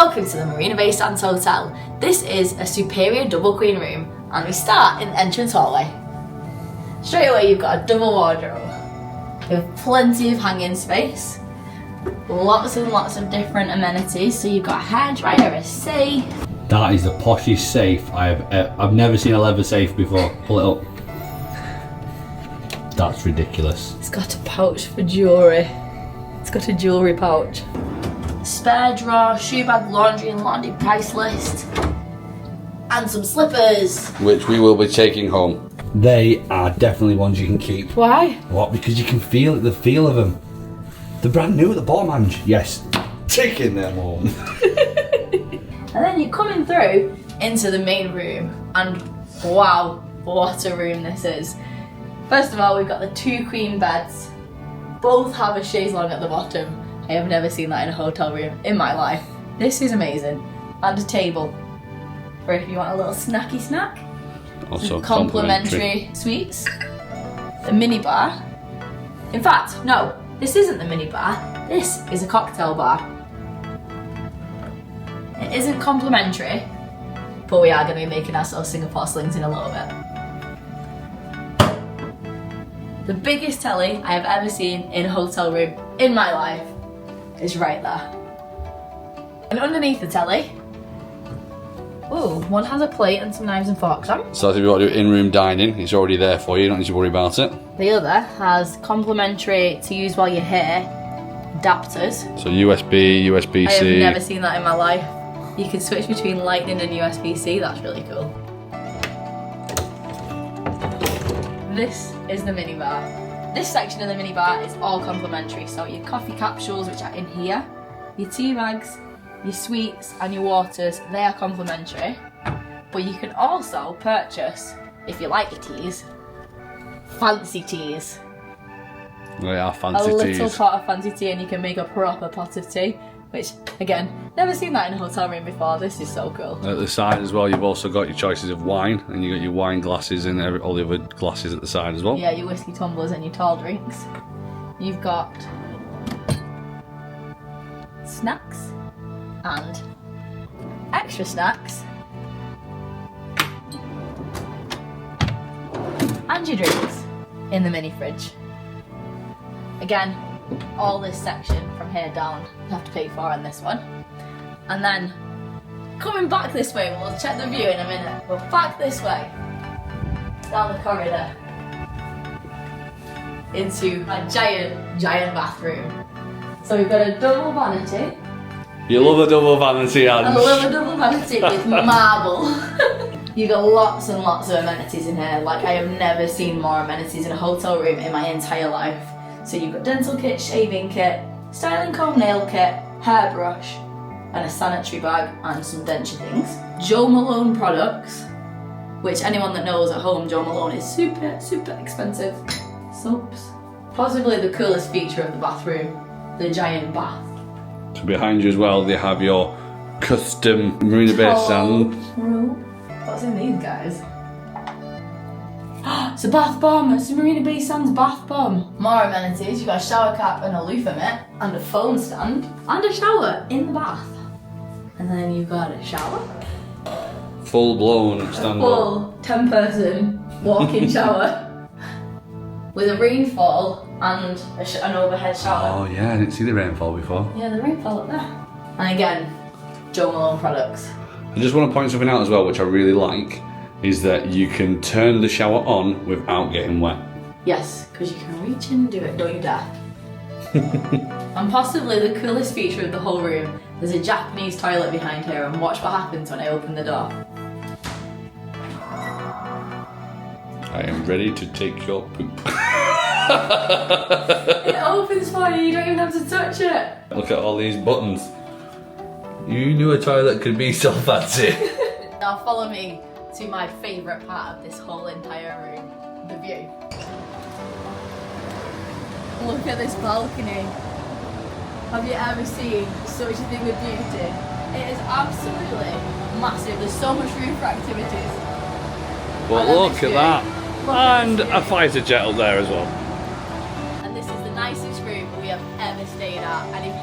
Welcome to the Marina Bay Sands Hotel. This is a superior double queen room and we start in the entrance hallway. Straight away you've got a double wardrobe with plenty of hanging space, lots and lots of different amenities. So you've got a hairdryer, a safe. That is the poshest safe I've never seen a leather safe before. Pull it up. That's ridiculous. It's got a pouch for jewellery. It's got a jewellery pouch. Spare drawer, shoe bag, laundry and laundry price list. And some slippers. Which we will be taking home. They are definitely ones you can keep. Why? What? Because you can feel the feel of them. They're brand new at the bottom, Ange. Yes. Taking them home. And then you're coming through into the main room and wow, what a room this is. First of all, we've got the two queen beds. Both have a chaise longue at the bottom. I have never seen that in a hotel room in my life. This is amazing. And a table for if you want a little snacky snack. Also complimentary sweets. The minibar. In fact, no, this isn't the minibar. This is a cocktail bar. It isn't complimentary, but we are going to be making ourselves Singapore slings in a little bit. The biggest telly I have ever seen in a hotel room in my life is right there. And underneath the telly, ooh, one has a plate and some knives and forks on. So if you want to do in-room dining, it's already there for you. You don't need to worry about it. The other has complimentary to use while you're here adapters. So USB, USB-C. I have never seen that in my life. You can switch between lightning and USB-C. That's really cool. This is the minibar. This section of the minibar is all complimentary. So your coffee capsules, which are in here, your tea bags, your sweets and your waters, they are complimentary. But you can also purchase, if you like your teas, fancy teas. They are fancy a teas. little pot of fancy tea and you can make a proper pot of tea. Which, again, never seen that in a hotel room before. This is so cool. At the side as well, you've also got your choices of wine, and you got your wine glasses and all the other glasses at the side as well. Yeah, your whiskey tumblers and your tall drinks. You've got snacks and extra snacks and your drinks in the mini fridge. Again, all this section from here down you have to pay for in this one. And then coming back this way, we'll check the view in a minute, but back this way down the corridor into a giant bathroom. So we've got a double vanity. You love a double vanity, Ange. I love a double vanity with marble. You've got lots and lots of amenities in here. Like, I have never seen more amenities in a hotel room in my entire life. So you've got dental kit, shaving kit, styling comb, nail kit, hairbrush, and a sanitary bag and some denture things. Joe Malone products, which anyone that knows at home, Joe Malone is super expensive. Soaps. Possibly the coolest feature of the bathroom, the giant bath. So behind you as well, they have your custom Marina Bay Sands. What's in these guys? It's a bath bomb. It's a Marina Bay Sands bath bomb. More amenities. You've got a shower cap and a loofah mitt and a phone stand and a shower in the bath. And then you've got a shower. Full blown stand-up. Full 10-person walk-in shower with a rainfall and an overhead shower. Oh yeah, I didn't see the rainfall before. Yeah, the rainfall up there. And again, Joe Malone products. I just want to point something out as well, which I really like, is that you can turn the shower on without getting wet. Yes, because you can reach in and do it, don't you dare. And possibly the coolest feature of the whole room, there's a Japanese toilet behind here, and watch what happens when I open the door. I am ready to take your poop. It opens for you, you don't even have to touch it. Look at all these buttons. You knew a toilet could be so fancy. Now follow me to my favourite part of this whole entire room, the view. Look at this balcony. Have you ever seen such a thing of beauty? It is absolutely massive. There's so much room for activities. Well, look at that. And a fighter jet up there as well. And this is the nicest room we have ever stayed at. And if